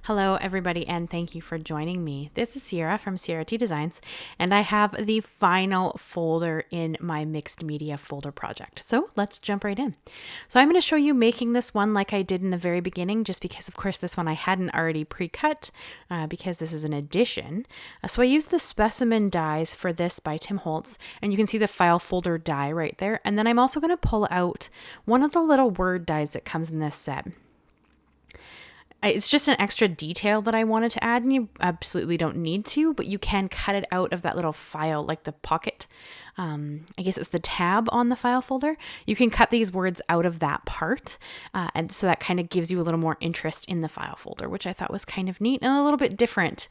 Hello, everybody, and thank you for joining me. This is Ciara from Ciara T Designs, and I have the final folder in my mixed media folder project. So let's jump right in. So I'm going to show you making this one like I did in the very beginning, just because, of course, this one I hadn't already pre-cut because this is an addition. So I used the Specimen dies for this by Tim Holtz, and you can see the file folder die right there. And then I'm also going to pull out one of the little word dies that comes in this set. It's just an extra detail that I wanted to add, and you absolutely don't need to, but you can cut it out of that little file, like the pocket. I guess it's the tab on the file folder. You can cut these words out of that part. And so that kind of gives you a little more interest in the file folder, which I thought was kind of neat and a little bit different.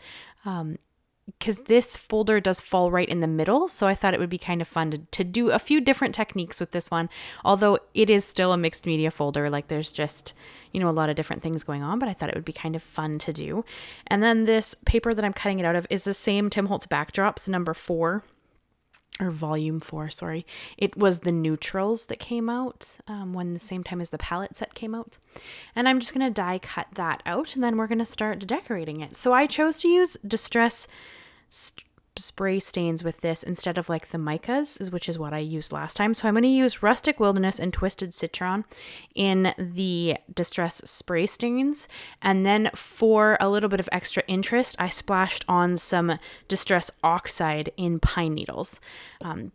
Because this folder does fall right in the middle. So I thought it would be kind of fun to do a few different techniques with this one, although it is still a mixed media folder. Like there's just, a lot of different things going on, but I thought it would be kind of fun to do. And then this paper that I'm cutting it out of is the same Tim Holtz backdrops, number 4. Or volume 4, sorry. It was the neutrals that came out when the same time as the palette set came out. And I'm just going to die cut that out, and then we're going to start decorating it. So I chose to use Distress spray stains with this instead of like the micas, which is what I used last time. So I'm going to use Rustic Wilderness and Twisted Citron in the Distress spray stains. And then for a little bit of extra interest, I splashed on some Distress Oxide in Pine Needles.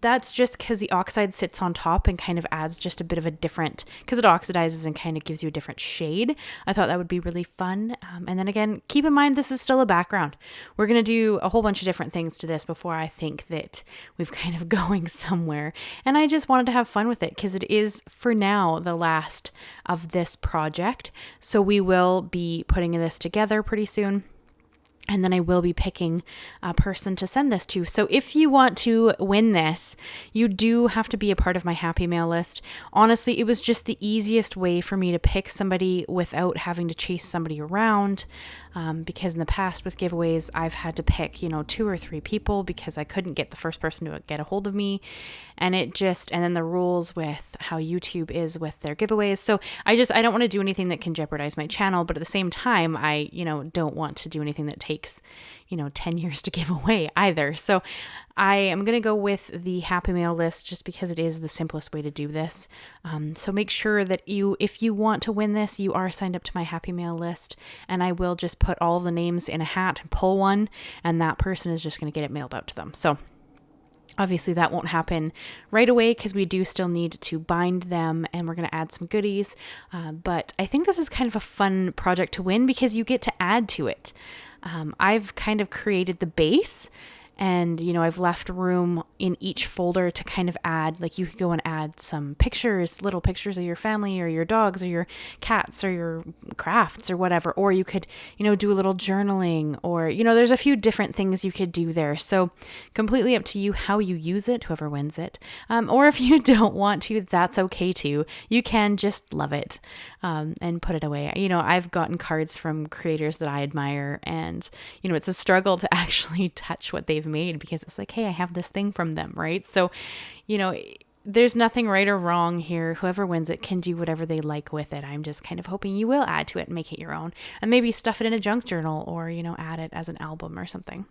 That's just because the Oxide sits on top and kind of adds just a bit of a different, because it oxidizes and kind of gives you a different shade. I thought that would be really fun. And then again, keep in mind, this is still a background. We're going to do a whole bunch of different things to this before I think that we've kind of going somewhere. And I just wanted to have fun with it because it is, for now, the last of this project. So we will be putting this together pretty soon. And then I will be picking a person to send this to. So if you want to win this, you do have to be a part of my happy mail list. Honestly, it was just the easiest way for me to pick somebody without having to chase somebody around. Because in the past with giveaways, I've had to pick, 2 or 3 people because I couldn't get the first person to get a hold of me. And and then the rules with how YouTube is with their giveaways. So I don't want to do anything that can jeopardize my channel. But at the same time, I, don't want to do anything that takes, 10 years to give away either. So I am going to go with the happy mail list just because it is the simplest way to do this. So make sure that if you want to win this, you are signed up to my happy mail list, and I will just put all the names in a hat and pull one, and that person is just going to get it mailed out to them. So obviously that won't happen right away because we do still need to bind them, and we're going to add some goodies. But I think this is kind of a fun project to win because you get to add to it. I've kind of created the base, and, I've left room in each folder to kind of add, like you could go and add some pictures, little pictures of your family or your dogs or your cats or your crafts or whatever. Or you could, do a little journaling, or, there's a few different things you could do there. So completely up to you how you use it, whoever wins it. Or if you don't want to, that's okay too. You can just love it and put it away. I've gotten cards from creators that I admire, and, it's a struggle to actually touch what they've made because it's like, hey, I have this thing from them, right? So, there's nothing right or wrong here. Whoever wins it can do whatever they like with it. I'm just kind of hoping you will add to it and make it your own, and maybe stuff it in a junk journal, or, add it as an album or something.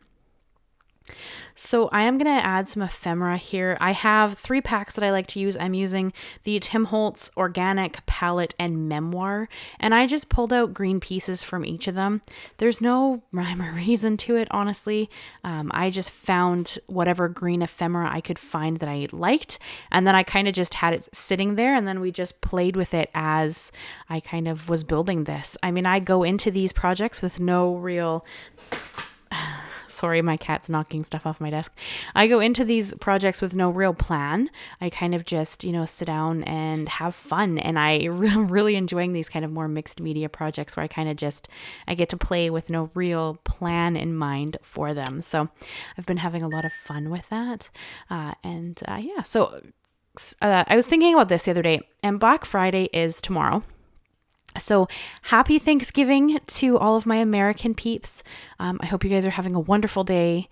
So I am going to add some ephemera here. I have 3 packs that I like to use. I'm using the Tim Holtz Organic Palette and Memoir, and I just pulled out green pieces from each of them. There's no rhyme or reason to it, honestly. I just found whatever green ephemera I could find that I liked, and then I kind of just had it sitting there, and then we just played with it as I kind of was building this. I mean, I go into these projects with no real... Sorry, my cat's knocking stuff off my desk. I go into these projects with no real plan. I kind of just, sit down and have fun. And I'm really enjoying these kind of more mixed media projects where I get to play with no real plan in mind for them. So I've been having a lot of fun with that. So I was thinking about this the other day, and Black Friday is tomorrow. So happy Thanksgiving to all of my American peeps. I hope you guys are having a wonderful day.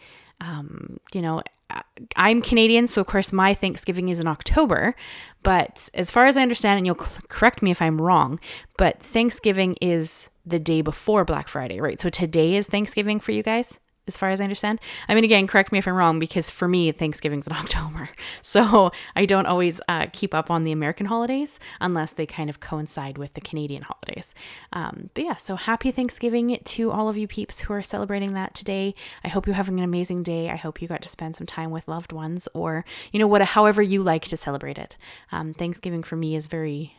I'm Canadian, so of course my Thanksgiving is in October, but as far as I understand, and you'll correct me if I'm wrong, but Thanksgiving is the day before Black Friday, right? So today is Thanksgiving for you guys, as far as I understand. I mean, again, correct me if I'm wrong, because for me, Thanksgiving's in October. So I don't always keep up on the American holidays unless they kind of coincide with the Canadian holidays. But yeah, so happy Thanksgiving to all of you peeps who are celebrating that today. I hope you're having an amazing day. I hope you got to spend some time with loved ones, or, however you like to celebrate it. Thanksgiving for me is very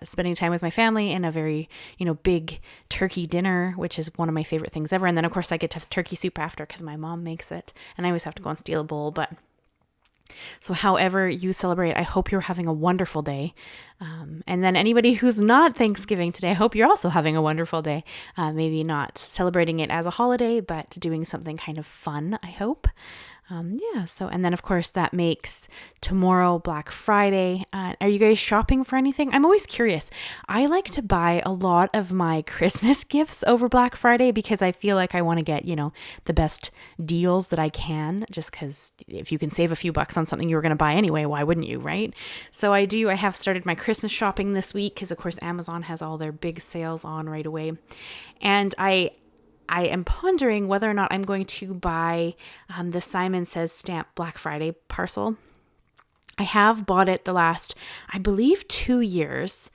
spending time with my family and a very, big turkey dinner, which is one of my favorite things ever. And then of course I get to have turkey soup after because my mom makes it, and I always have to go and steal a bowl. But so however you celebrate, I hope you're having a wonderful day. And then anybody who's not Thanksgiving today, I hope you're also having a wonderful day. Maybe not celebrating it as a holiday, but doing something kind of fun, I hope. And then of course that makes tomorrow Black Friday. Are you guys shopping for anything? I'm always curious. I like to buy a lot of my Christmas gifts over Black Friday because I feel like I want to get, the best deals that I can, just because if you can save a few bucks on something you were going to buy anyway, why wouldn't you, right? So I have started my Christmas shopping this week because of course Amazon has all their big sales on right away. And I am pondering whether or not I'm going to buy the Simon Says Stamp Black Friday parcel. I have bought it the last, I believe, 2 years,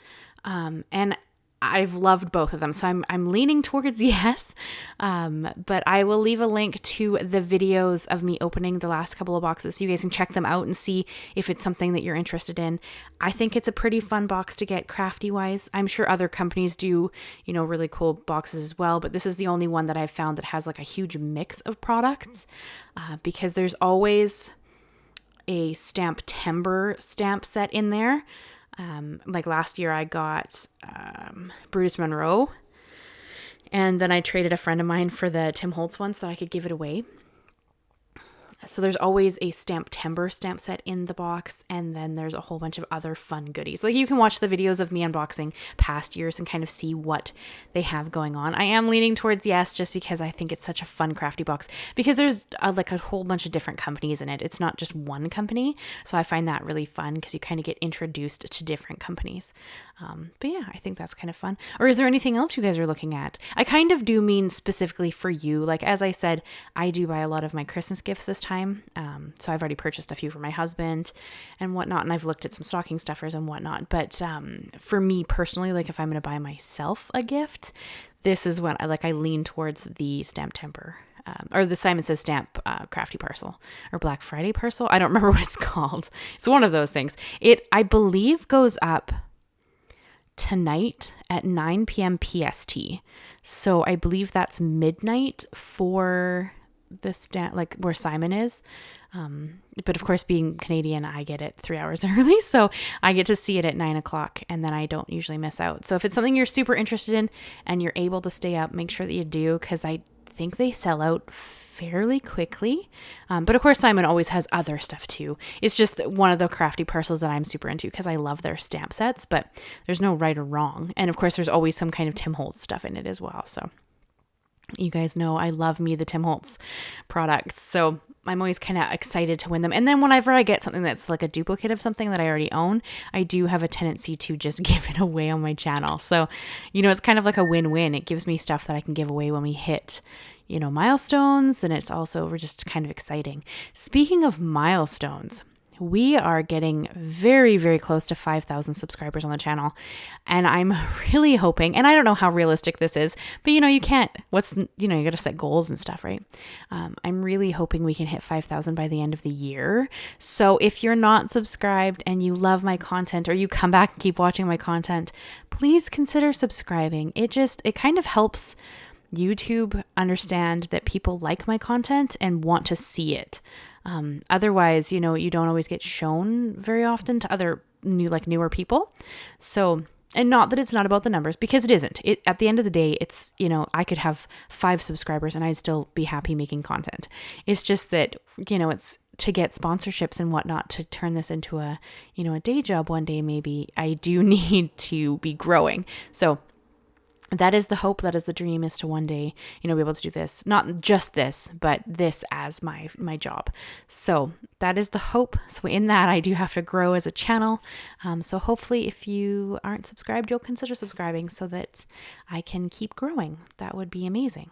and I've loved both of them. So I'm leaning towards yes, but I will leave a link to the videos of me opening the last couple of boxes so you guys can check them out and see if it's something that you're interested in. I think it's a pretty fun box to get crafty wise. I'm sure other companies do, really cool boxes as well, but this is the only one that I've found that has like a huge mix of products, because there's always a stamp timber stamp set in there. Like last year I got Brutus Monroe, and then I traded a friend of mine for the Tim Holtz one so that I could give it away. So there's always a stamp timber stamp set in the box, and then there's a whole bunch of other fun goodies. Like you can watch the videos of me unboxing past years and kind of see what they have going on. I am leaning towards yes, just because I think it's such a fun crafty box, because there's like a whole bunch of different companies in it. It's not just one company. So I find that really fun because you kind of get introduced to different companies. But yeah, I think that's kind of fun. Or is there anything else you guys are looking at? I kind of do mean specifically for you. Like, as I said, I do buy a lot of my Christmas gifts this time. So I've already purchased a few for my husband and whatnot, and I've looked at some stocking stuffers and whatnot. But for me personally, like if I'm going to buy myself a gift, this is when I lean towards the stamp temper. Or the Simon Says Stamp crafty parcel or Black Friday parcel. I don't remember what it's called. It's one of those things. It, I believe, goes up tonight at 9 p.m. PST. So I believe that's midnight for the stamp, like where Simon is. But of course, being Canadian, I get it 3 hours early. So I get to see it at 9 o'clock, and then I don't usually miss out. So if it's something you're super interested in and you're able to stay up, make sure that you do, because I think they sell out fairly quickly. But of course, Simon always has other stuff too. It's just one of the crafty parcels that I'm super into because I love their stamp sets, but there's no right or wrong. And of course, there's always some kind of Tim Holtz stuff in it as well. So you guys know I love me the Tim Holtz products. So I'm always kind of excited to win them. And then whenever I get something that's like a duplicate of something that I already own, I do have a tendency to just give it away on my channel. So, it's kind of like a win-win. It gives me stuff that I can give away when we hit, milestones. And it's also just kind of exciting. Speaking of milestones, we are getting very, very close to 5,000 subscribers on the channel. And I'm really hoping, and I don't know how realistic this is, but you can't, you got to set goals and stuff, right? I'm really hoping we can hit 5,000 by the end of the year. So if you're not subscribed and you love my content, or you come back and keep watching my content, please consider subscribing. It kind of helps YouTube understand that people like my content and want to see it. Otherwise, you don't always get shown very often to other newer people. So, and not that it's not about the numbers, because it isn't. At the end of the day, it's, I could have 5 subscribers and I'd still be happy making content. It's just that, it's to get sponsorships and whatnot to turn this into a day job one day, maybe I do need to be growing. So that is the hope, that is the dream, is to one day, be able to do this, not just this, but this as my job. So that is the hope. So in that, I do have to grow as a channel. So hopefully if you aren't subscribed, you'll consider subscribing so that I can keep growing. That would be amazing.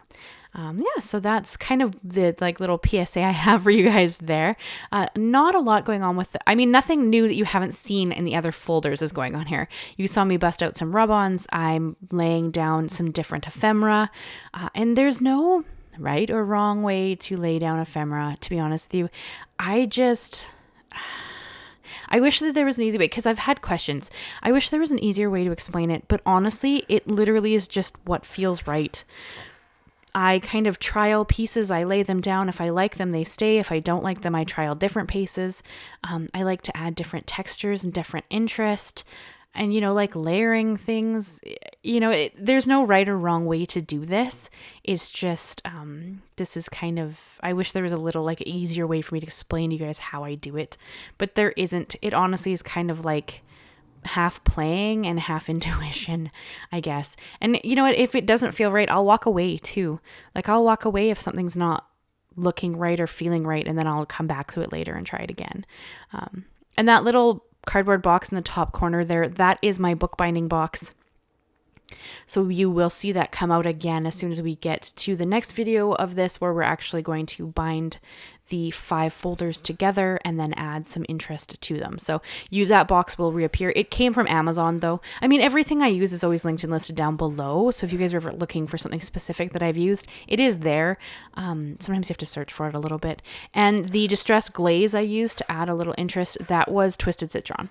Yeah, so that's kind of the little PSA I have for you guys there. Not a lot going on with nothing new that you haven't seen in the other folders is going on here. You saw me bust out some rub-ons. I'm laying down some different ephemera, and there's no right or wrong way to lay down ephemera, to be honest with you. I wish that there was an easy way, because I've had questions. I wish there was an easier way to explain it, but honestly, it literally is just what feels right. I kind of trial pieces. I lay them down. If I like them, they stay. If I don't like them, I trial different pieces. I like to add different textures and different interest, and, layering things. There's no right or wrong way to do this. It's just, this is kind of, I wish there was a little easier way for me to explain to you guys how I do it, but there isn't. It honestly is kind of half playing and half intuition, I guess. And you know what, if it doesn't feel right, I'll walk away too. I'll walk away if something's not looking right or feeling right, and then I'll come back to it later and try it again. And that little cardboard box in the top corner there, that is my bookbinding box. So you will see that come out again as soon as we get to the next video of this, where we're actually going to bind the 5 folders together and then add some interest to them. So that box will reappear. It came from Amazon though. Everything I use is always linked and listed down below. So if you guys are ever looking for something specific that I've used, it is there. Sometimes you have to search for it a little bit. And the distressed glaze I used to add a little interest, that was Twisted Citron.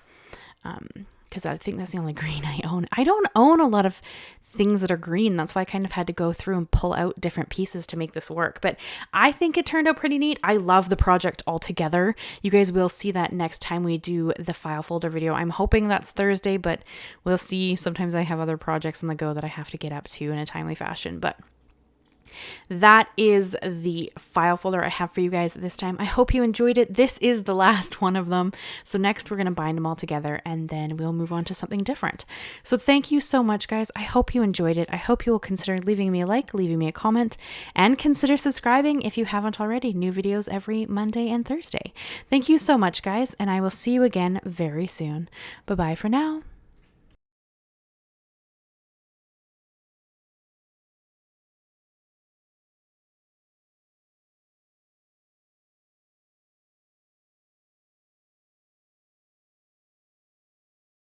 Because I think that's the only green I own. I don't own a lot of things that are green. That's why I kind of had to go through and pull out different pieces to make this work. But I think it turned out pretty neat. I love the project altogether. You guys will see that next time we do the file folder video. I'm hoping that's Thursday, but we'll see. Sometimes I have other projects on the go that I have to get up to in a timely fashion. But that is the file folder I have for you guys this time. I hope you enjoyed it. This is the last one of them. So next we're going to bind them all together, and then we'll move on to something different. So thank you so much, guys. I hope you enjoyed it. I hope you will consider leaving me a like, leaving me a comment, and consider subscribing if you haven't already. New videos every Monday and Thursday. Thank you so much, guys, and I will see you again very soon. Bye-bye for now.